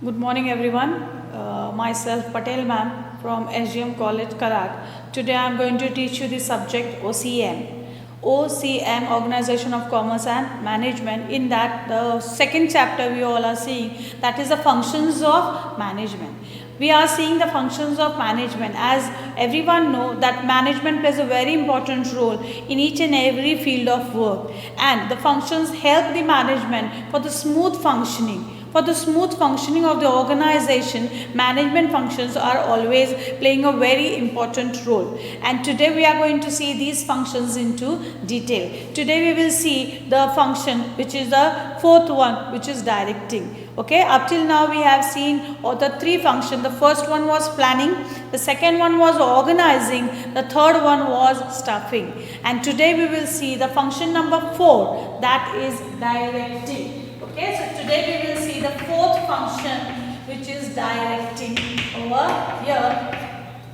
Good morning everyone. Myself Patel ma'am from SGM College Karat. Today I am going to teach you the subject OCM. OCM, Organization of Commerce and Management. In that the second chapter we all are seeing, that is the functions of management. We are seeing the functions of management. As everyone know that management plays a very important role in each and every field of work, and the functions help the management for the smooth functioning. For the smooth functioning of the organization, management functions are always playing a very important role. And today we are going to see these functions into detail. Today we will see the function which is the fourth one, which is directing. Okay, up till now we have seen all the three functions. The first one was planning, the second one was organizing, the third one was staffing. And today we will see the function number 4, that is directing. Okay, so today we will see the fourth function, which is directing over here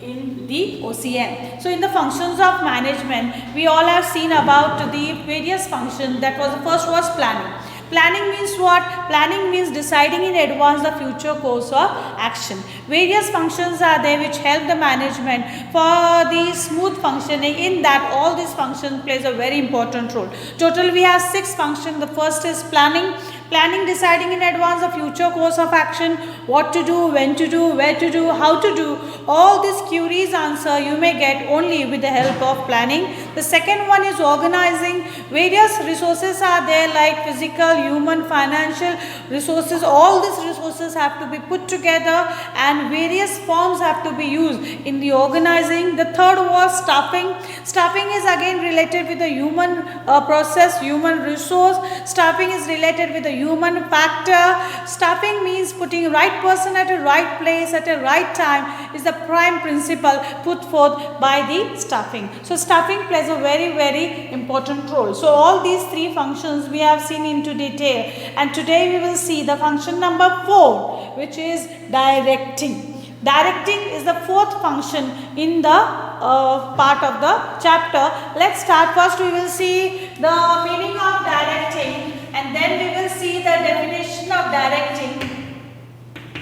in the OCM. So in the functions of management, we all have seen about the various functions. That was the first was planning. Planning means what? Planning means deciding in advance the future course of action. Various functions are there which help the management for the smooth functioning. In that, all these functions plays a very important role. Total we have 6 functions. The first is planning. Planning, deciding in advance the future course of action, what to do, when to do, where to do, how to do. All these queries answer you may get only with the help of planning. The second one is organizing. Various resources are there like physical, human, financial resources. All these resources have to be put together and various forms have to be used in the organizing. The third was staffing. Staffing is again related with the human process, human resource. Staffing is related with the human factor. Staffing means putting right person at a right place at a right time is the prime principle put forth by the staffing. So staffing plays a very important role. So all these 3 functions we have seen into detail, and today we will see the function number 4, which is directing. Directing is the fourth function in the part of the chapter. Let's start. First we will see the meaning of directing, and then we will see the definition of directing.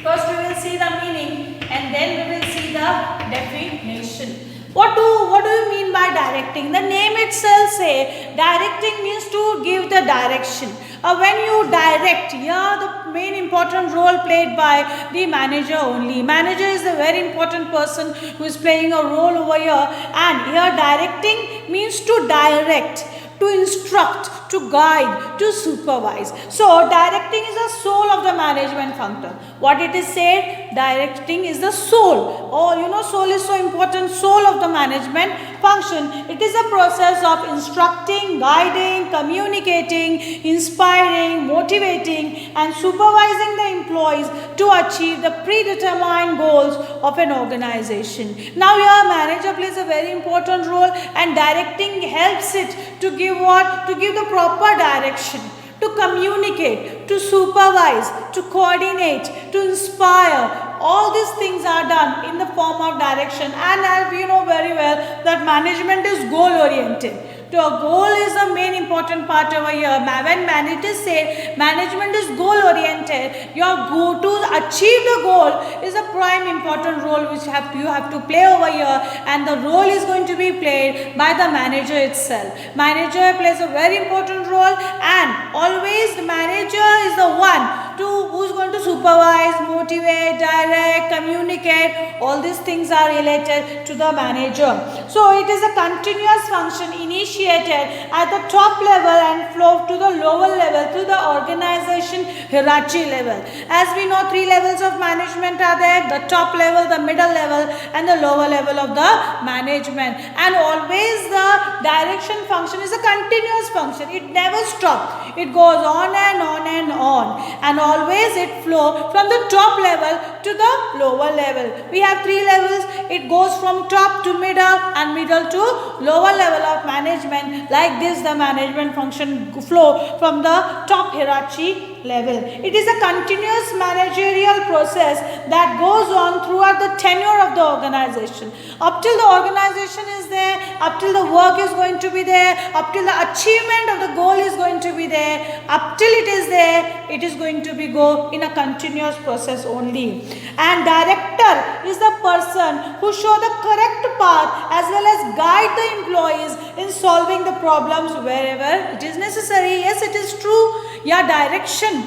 First we will see the meaning and then we will see the definition. What do you mean by directing? The name itself say directing means to give the direction. When you direct, here the main important role played by the manager only. Manager is a very important person who is playing a role over here, and here directing means to direct, to instruct, to guide, to supervise. So directing is the soul of the management function. What it is said, directing is the soul. Oh, you know, soul is so important, soul of the management function. It is a process of instructing, guiding, communicating, inspiring, motivating and supervising the employees to achieve the predetermined goals of an organization. Now your manager plays a very important role, and directing helps it to give what? To give the proper direction, to communicate, to supervise, to coordinate, to inspire. All these things are done in the form of direction, and as we know very well that management is goal oriented. So a goal is the main important part over here. When managers say management is goal oriented, your goal to achieve the goal is a prime important role which you have to play over here, and the role is going to be played by the manager itself. Manager plays a very important role, and always the manager is the one who is going to supervise, motivate, direct, communicate. All these things are related to the manager. So it is a continuous function initiated at the top level and flow to the lower level, to the organization hierarchy level. As we know, 3 levels of management are there: the top level, the middle level and the lower level of the management. And always the direction function is a continuous function. It never stops. It goes on and on and on. And always it flows from the top level to the lower level. We have 3 levels. It goes from top to middle and middle to lower level of management. Like this, the management function flow from the top hierarchy level. It is a continuous managerial process that goes on throughout the tenure of the organization. Up till the organization is there, up till the work is going to be there, up till the achievement of the goal is going to be there, up till it is there, it is going to be go in a continuous process only. And director is the person who show the correct path as well as guide the employees in solving the problems wherever it is necessary. Yes, it is true. Yeah, direction.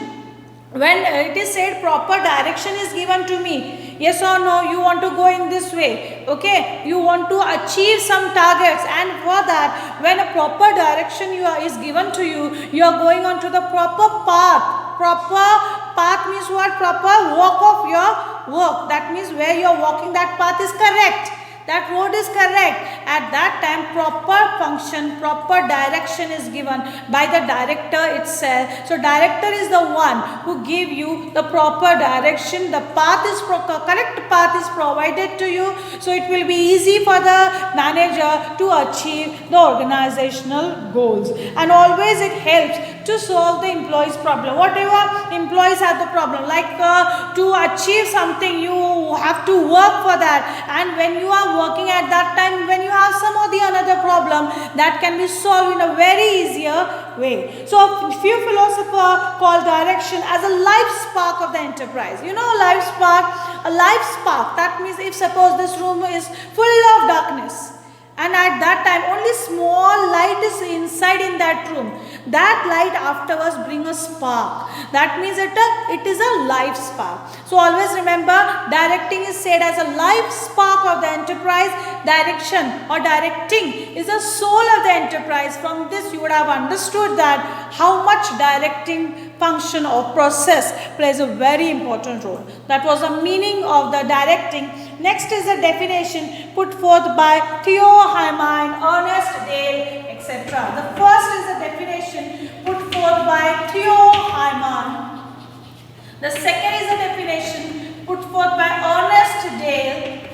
When it is said proper direction is given to me, yes or no, you want to go in this way, okay, you want to achieve some targets, and for that, when a proper direction is given to you, you are going on to the proper path. Proper path means what? Proper walk of your work. That means where you are walking, that path is correct. That road is correct. At that time, proper function, proper direction is given by the director itself. So director is the one who give you the proper direction. The path is correct path is provided to you. So it will be easy for the manager to achieve the organizational goals. And always it helps to solve the employees' problem. Whatever employees have the problem, like to achieve something, you have to work for that. And when you are working at that time, when you have some or the another problem, that can be solved in a very easier way. So a few philosophers call direction as a life spark of the enterprise. You know, life spark, a life spark, that means if suppose this room is full of darkness, and at that time only small light is inside in that room, that light afterwards bring a spark. That means it is a life spark. So always remember, directing is said as a life spark of the enterprise. Direction or directing is the soul of the enterprise. From this you would have understood that how much directing function or process plays a very important role. That was the meaning of the directing. Next is a definition put forth by Theo Heimann, Ernest Dale, etc. The first is a definition put forth by Theo Heimann. The second is a definition put forth by Ernest Dale.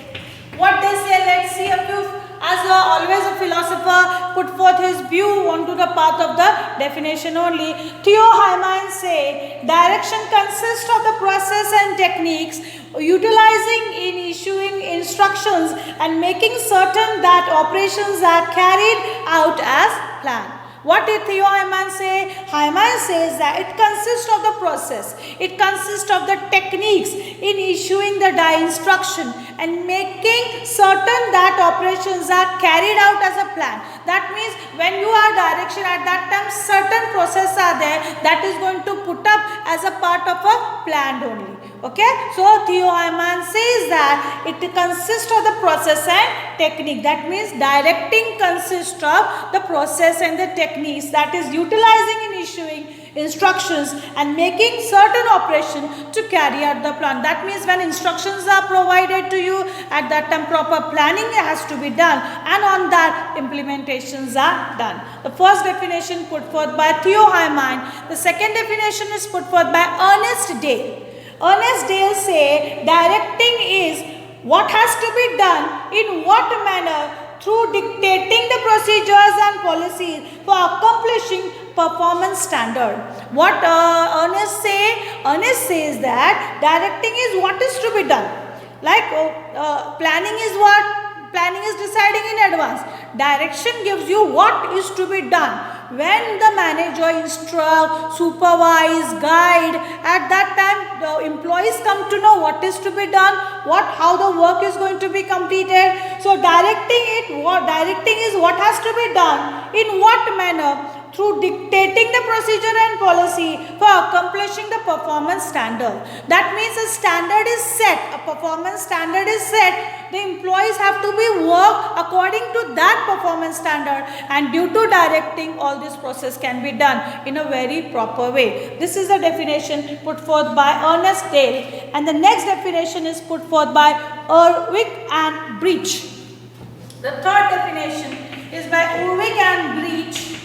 What they say, let's see a few. As always a philosopher put forth his view onto the path of the definition only. Theo Heimann say, direction consists of the process and techniques utilizing in issuing instructions and making certain that operations are carried out as planned. What did Theo Heimann say? Heimann says that it consists of the process, it consists of the techniques in issuing the instruction and making certain that operations are carried out as a plan. That means when you are direction, at that time certain process are there that is going to put up as a part of a plan only. Okay, so Theo Heimann says that it consists of the process and technique. That means directing consists of the process and the techniques, that is utilizing in issuing instructions and making certain operation to carry out the plan. That means when instructions are provided to you, at that time proper planning has to be done, and on that implementations are done. The first definition put forth by Theo Heimann. The second definition is put forth by Ernest Dale. Ernest Dale say directing is what has to be done in what manner through dictating the procedures and policies for accomplishing performance standard. What Ernest say? Ernest says that directing is what is to be done. Like planning is what? Planning is deciding in advance. Direction gives you what is to be done. When the manager instruct, supervise, guide, at that time the employees come to know what is to be done, how the work is going to be completed. So directing is what has to be done, in what manner, through dictating the procedure and policy for accomplishing the performance standard. That means a standard is set, a performance standard is set. The employees have to be work according to that performance standard, and due to directing, all this process can be done in a very proper way. This is the definition put forth by Ernest Dale, and the next definition is put forth by Urwick and Breach. The third definition is by Urwick and Breach.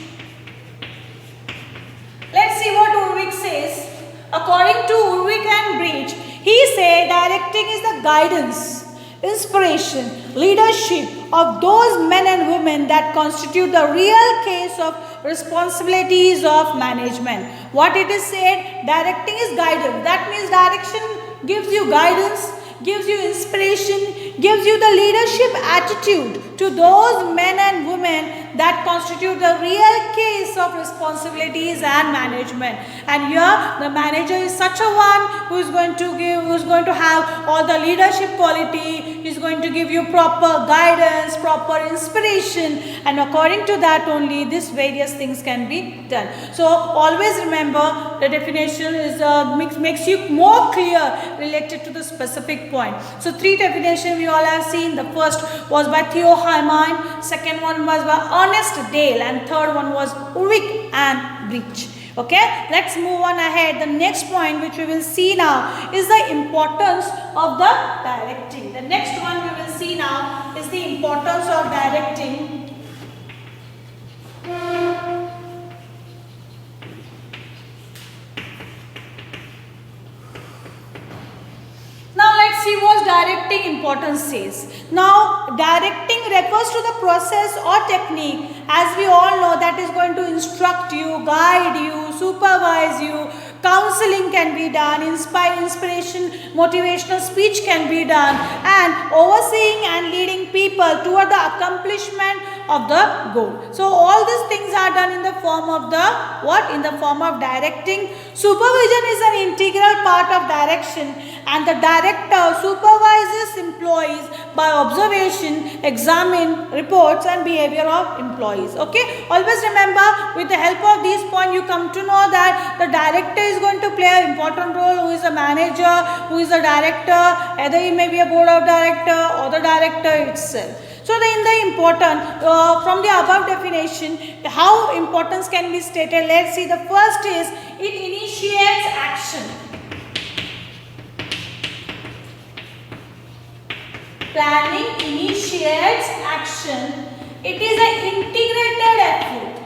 Let's see what Urwick says. According to Urwick and Breach, he said directing is the guidance, inspiration, leadership of those men and women that constitute the real case of responsibilities of management. What it is said, directing is guidance. That means direction gives you guidance, gives you inspiration, gives you the leadership attitude to those men and women that constitute the real case of responsibilities and management. And here the manager is such a one who is going to have all the leadership quality, he is going to give you proper guidance, proper inspiration, and according to that only these various things can be done. So always remember the definition is makes you more clear related to the specific point. So 3 definitions we all have seen. The first was by Theo Hyman, second one was by Ernest Dale, and third one was Ulrich and Breach. Okay, let's move on ahead. The next point which we will see now is the importance of the directing. The next one we will see now is the importance of directing. Now let's see what directing importance says. Now directing refers to the process or technique, as we all know, that is going to instruct you, guide you, supervise you. Counseling can be done, inspiration, motivational speech can be done, and overseeing and leading people toward the accomplishment of the goal. So all these things are done in the form of the what? In the form of directing. Supervision is an integral part of direction, and the director supervises employees by observation, examine reports and behavior of employees. Okay, always remember, with the help of these points you come to know that the director is going to play an important role. Who is a manager, who is a director, either he may be a board of director or the director itself. So in the important, from the above definition, how importance can be stated. Let's see. The first is it initiates action. Planning initiates action. It is an integrated effort.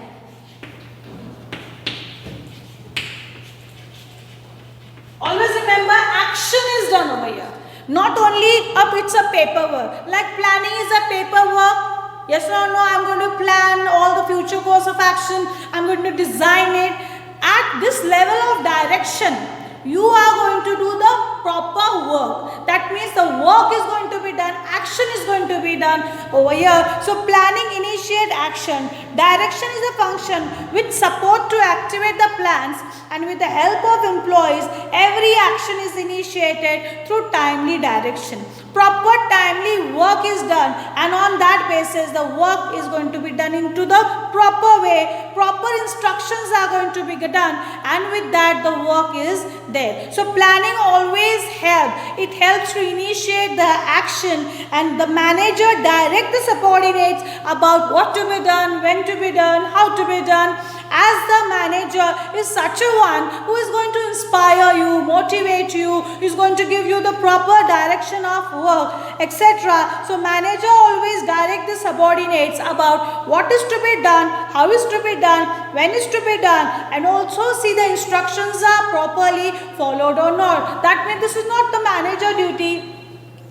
Always remember, action is done over here. Not only a bits of paperwork. Like planning is a paperwork. Yes or no, I am going to plan all the future course of action. I am going to design it. At this level of direction, you are going to do the proper work. That means the work is going to be done, action is going to be done over here. So planning initiate action. Direction is a function which support to activate the plans, and with the help of employees, every action is initiated through timely direction. Proper timely work is done, and on that basis the work is going to be done into the proper way. Proper instructions are going to be done, and with that the work is there. So planning always helps. It helps to initiate the action, and the manager direct the subordinates about what to be done, when to be done, how to be done. As the manager is such a one who is going to inspire you, motivate you, is going to give you the proper direction of work, etc. So manager always direct the subordinates about what is to be done, how is to be done, when is to be done, and also see the instructions are properly followed or not. That means this is not the manager duty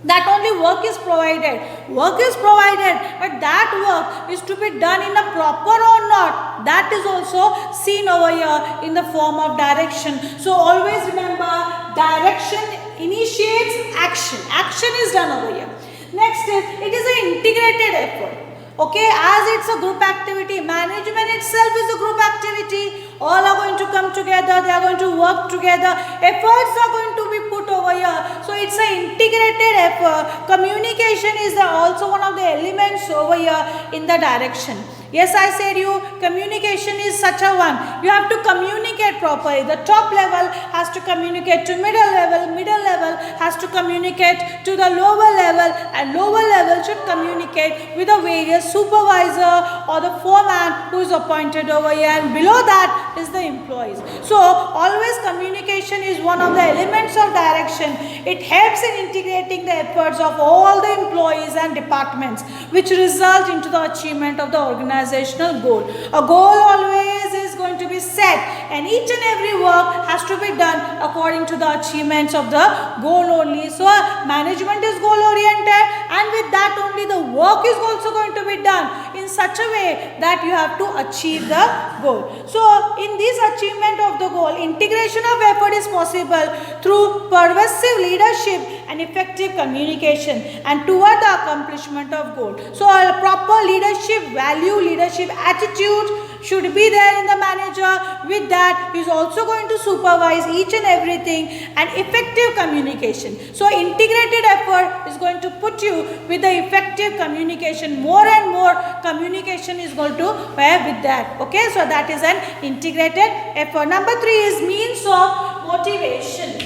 that only work is provided. Work is provided, but that work is to be done in a proper or not. That is also seen over here in the form of direction. So always remember, direction initiates action. Action is done over here. Next is, it is an integrated effort. Okay, as it's a group activity, management itself is a group activity. All are going to come together, they are going to work together, efforts are going to be put over here. So it's an integrated effort. Communication is also one of the elements over here in the direction. Yes, I said you, communication is such a one. You have to communicate properly. The top level has to communicate to middle level has to communicate to the lower level, and lower level should communicate with the various supervisor or the foreman who is appointed over here, and below that is the employees. So always communication is one of the elements of direction. It helps in integrating the efforts of all the employees and departments, which result into the achievement of the organizational goal. A goal always is going to be set, and each and every work has to be done according to the achievements of the goal only. So management is goal oriented, and with that only the work is also going to be done in such a way that you have to achieve the goal. So in this achievement of the goal, integration of effort is possible through pervasive leadership and effective communication and toward the accomplishment of goal. So a proper leadership value, leadership attitude should be there in the manager. With that, he is also going to supervise each and everything, and effective communication. So integrated effort is going to put you with the effective communication. More and more communication is going to pair with that. Okay, so that is an integrated effort. Number 3 is means of motivation.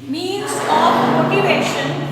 Means of motivation.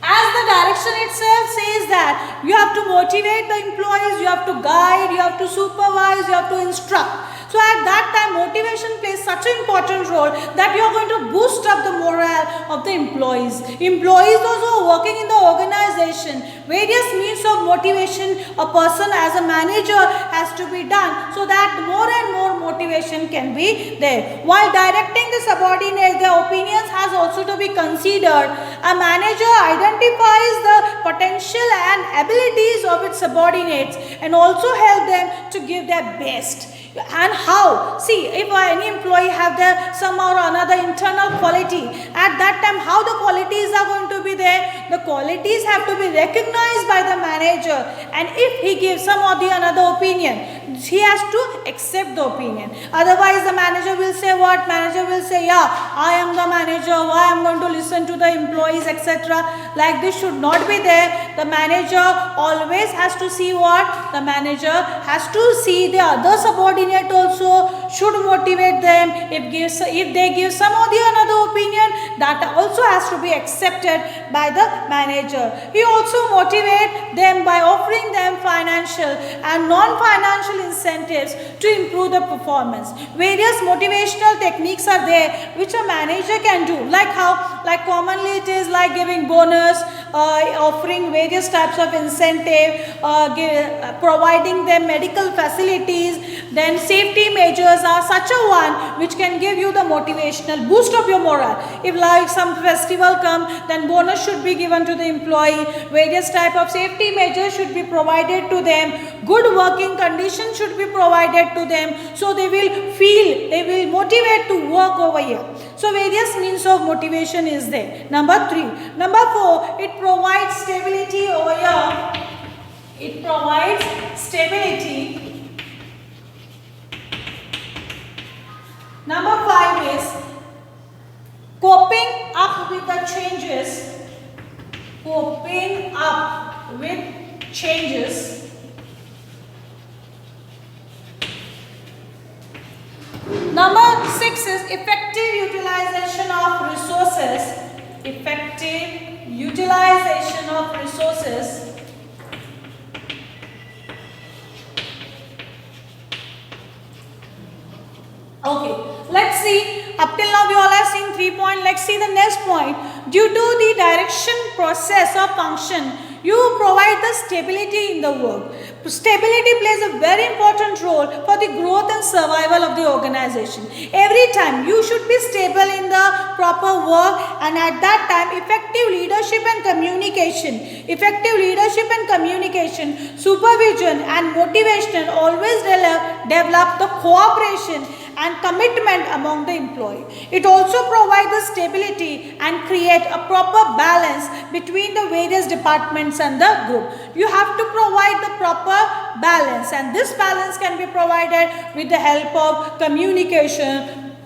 As the direction itself says that you have to motivate the employees, you have to guide, you have to supervise, you have to instruct. So at that time, motivation plays such an important role that you are going to boost up the morale of the employees. Employees, those who are working in the organization, various means of motivation a person as a manager has to be done so that more and more motivation can be there. While directing the subordinates, their opinions has also to be considered. A manager identifies the potential and abilities of its subordinates and also help them to give their best. And how? See, if any employee have their some or another internal quality, at that time how the qualities are going to be there? The qualities have to be recognized by the manager, and if he gives some or the another opinion, he has to accept the opinion. Otherwise the manager will say what? Manager will say, yeah, I am the manager, why I am going to listen to the employees, etc. Like this should not be there. The manager always has to see what? The manager has to see the other subordinate also, should motivate them. If they give some or the another opinion, that also has to be accepted by the manager. He also motivate them by offering them financial and non-financial incentives to improve the performance. Various motivational techniques are there which a manager can do. Like how? Like commonly it is like giving bonus, offering various types of incentive, providing them medical facilities. Then safety measures are such a one which can give you the motivational boost of your morale. If like some festival come, then bonus should be given to the employee. Various type of safety measures should be provided to them. Good working conditions should be provided to them. So they will feel, they will motivate to work over here. So various means of motivation is there. Number 3. Number 4, it provides stability over here. It provides stability. Number 5 is coping up with the changes. Coping up with changes. Number 6 is effective utilization of resources. Effective utilization of resources. Okay, let's see. Up till now we all have seen 3 points. Let's see the next point. Due to the direction, process or function, you provide the stability in the work. Stability plays a very important role for the growth and survival of the organization. Every time you should be stable in the proper work, and at that time effective leadership and communication, supervision and motivation always develop the cooperation and commitment among the employee. It also provides the stability and create a proper balance between the various departments and the group. You have to provide the proper balance, and this balance can be provided with the help of communication,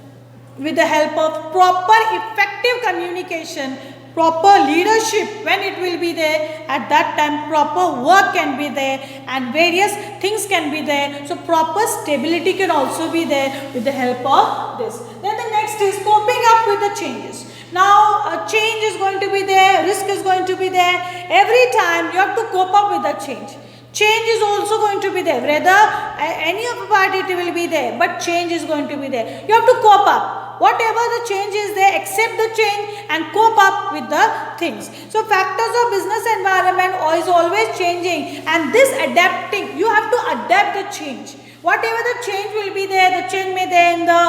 with the help of proper effective communication, proper leadership when it will be there. At that time proper work can be there and various things can be there. So proper stability can also be there with the help of this. Then the next is coping up with the changes. Now a change is going to be there, risk is going to be there. Every time you have to cope up with the change. Change is also going to be there. Whether any of the party it will be there, but change is going to be there. You have to cope up. Whatever the change is there, accept the change and cope up with the things. So factors of business environment is always changing, and this adapting, you have to adapt the change. Whatever the change will be there, the change may there in the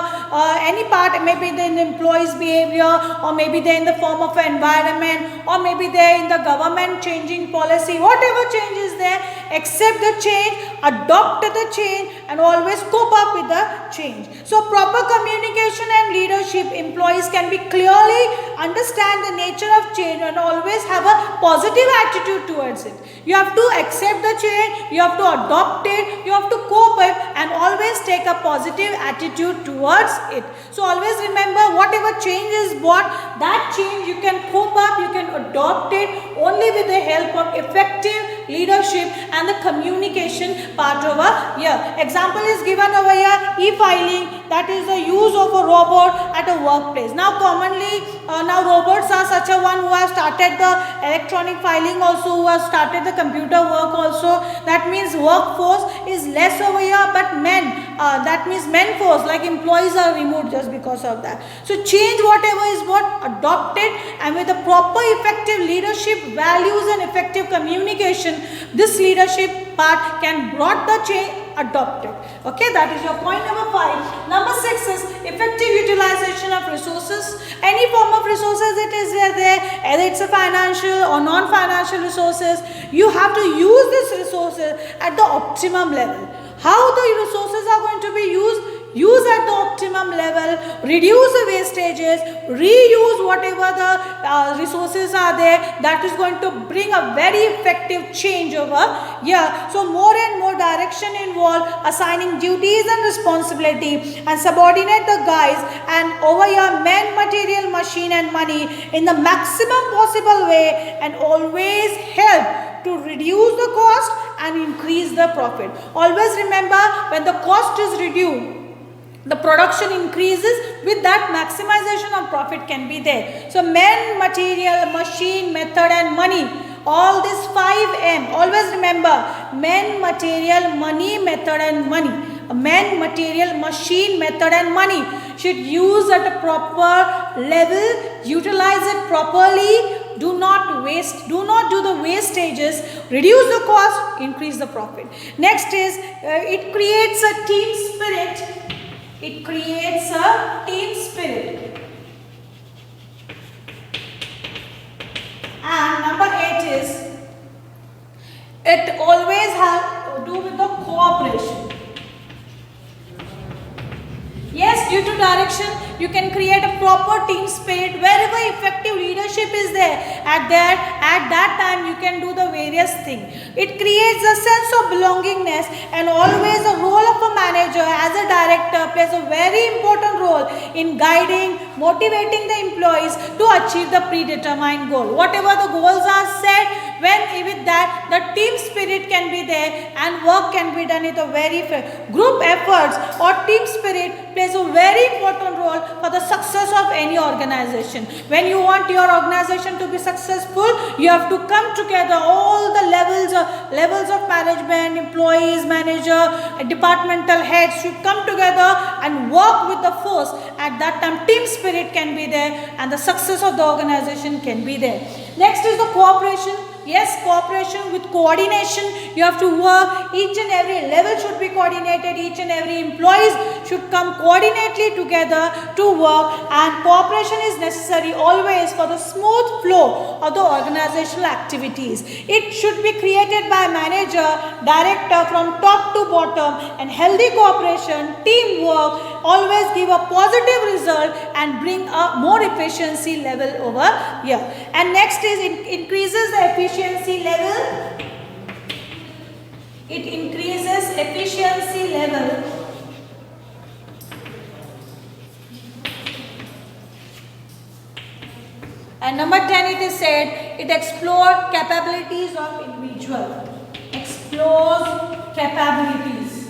any part, maybe in the employees' behavior, or maybe there in the form of environment, or maybe there in the government changing policy. Whatever change is there, accept the change, adopt the change, and always cope up with the change. So proper communication and leadership, employees can be clearly understand the nature of change and always have a positive attitude towards it. You have to accept the change, you have to adopt it, you have to cope it, and always take a positive attitude towards it. So always remember, whatever change is brought, that change you can cope up, you can adopt it only with the help of effective leadership and the communication part over here. Example is given over here, e-filing, that is the use of a robot at a workplace. Now commonly, now robots are such a one who have started the electronic filing also, who have started the computer work also. That means workforce is less over here, but men, that means men force, like employees are removed just because of that. So change whatever is what adopted, and with the proper effective leadership values and effective communication, this leadership part can brought the change adopted. Okay, that is your point number 5. Number 6 is effective utilization of resources. Any form of resources it is there, either it's a financial or non-financial resources, you have to use these resources at the optimum level. How the resources are going to be used? Use at the optimum level, reduce the wastages, reuse whatever the resources are there. That is going to bring a very effective change over here. So more and more direction involved, assigning duties and responsibility, and subordinate the guys, and over here men, material, machine and money in the maximum possible way, and always help to reduce the cost and increase the profit. Always remember, when the cost is reduced, the production increases, with that maximization of profit can be there. So men, material, machine, method and money, all these 5M, always remember, men, material, money, method and money. Men, material, machine, method and money should use at a proper level, utilize it properly, do not waste, do not do the wastages, reduce the cost, increase the profit. Next is, it creates a team spirit. It creates a team spirit. And number 8 is, it always has to do with the cooperation. Yes, due to direction, you can create a proper team spirit. Wherever effective leadership is there, at that time you can do the various things. It creates a sense of belongingness, and always the role of a manager as a director plays a very important role in guiding, motivating the employees to achieve the predetermined goal. Whatever the goals are set, when with that the team spirit can be there and work can be done with a very group efforts, or team spirit plays a very important role for the success of any organization. When you want your organization to be successful, you have to come together, all the levels of management, employees, manager, departmental heads should come together and work with the force. At that time team spirit can be there and the success of the organization can be there. Next is the cooperation. Yes, cooperation with coordination. You have to work, each and every level should be coordinated, each and every employees should come coordinately together to work, and cooperation is necessary always for the smooth flow of the organizational activities. It should be created by manager, director from top to bottom, and healthy cooperation, teamwork always give a positive result and bring a more efficiency level over here. And next is, it increases the efficiency level. It increases efficiency level. And number 10, it is said, it explores capabilities of individual. Explores capabilities.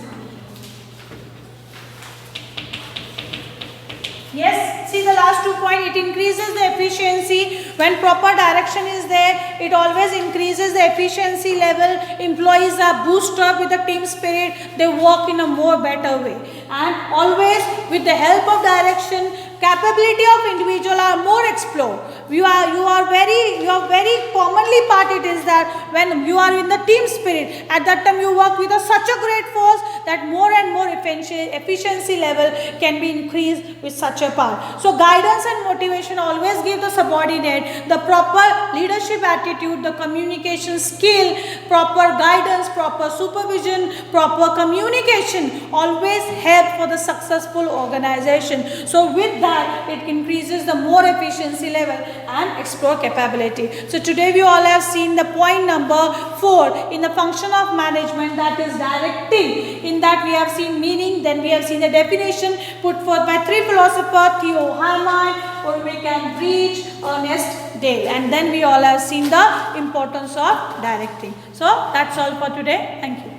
Yes, see the last 2 points, it increases the efficiency. When proper direction is there, it always increases the efficiency level. Employees are boosted up with the team spirit. They work in a more better way. And always with the help of direction, capability of individual are more explored. You are very commonly part it is that when you are in the team spirit, at that time you work with such a great force that more and more efficiency level can be increased with such a part. So guidance and motivation always give the subordinate the proper leadership attitude, the communication skill, proper guidance, proper supervision, proper communication always help for the successful organization. So with that it increases the more efficiency level and explore capability. So today we all have seen the point number 4 in the function of management, that is directing. In that we have seen meaning, then we have seen the definition put forth by 3 philosophers, Theo Hamann, Ulrich and Breach, Ernest Dale, and then we all have seen the importance of directing. So that's all for today. Thank you.